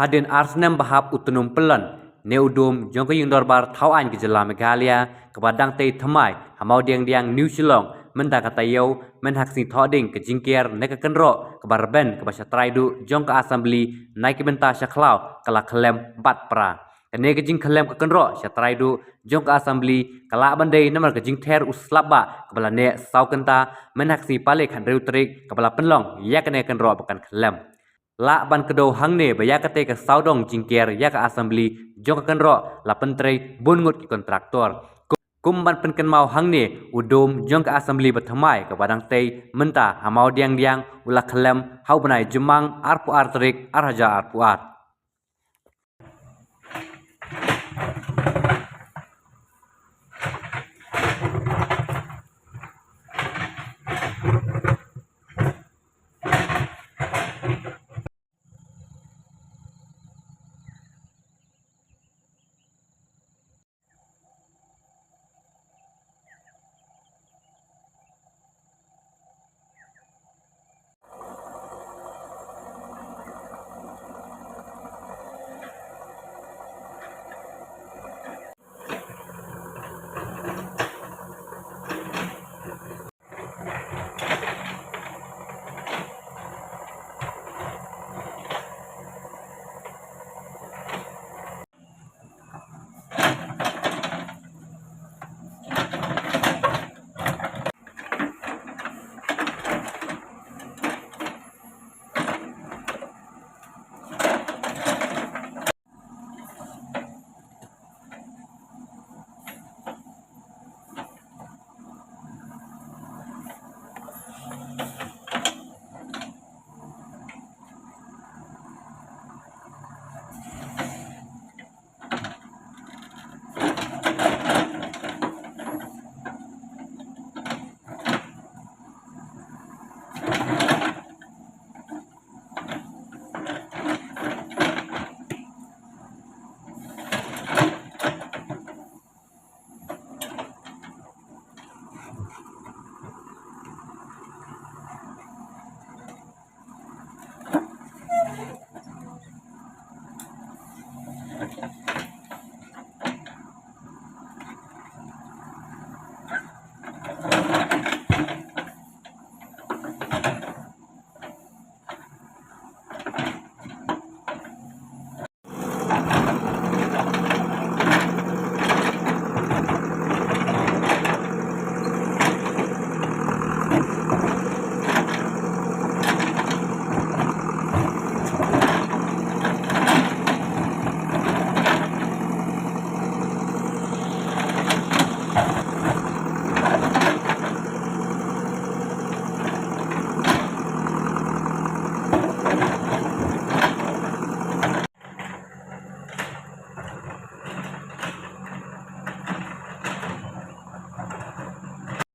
Hadin Arsenal bahap utunum pelan neudum jongko yung dorbar thawan ke jela Meghalaya kepadang tei thamai hamau diang New Zealand menda kata yau menhak sing thoding ke jingkier neka kenro kebarben ke basya traidu jongko assembly naik benta syaklau kala klem 4 pra kene ke jing klem ke kenro sya traidu jongko assembly kala bandai namar ke jing ter uslaba kepala ne sau kenta menhak si pale khan reutrik kepala penlong ya kene kenro bukan klem la ban kedo hangne baya kate ke saudong jingkier ya ke assembly jongko kenro la pentrei bungut ki kontraktor kumban penken mau hangne udum jong ke assembly berthamai ke badang tei menta hamau diang ulah kelem hau benai jemang arpu artrik arhaja arpu art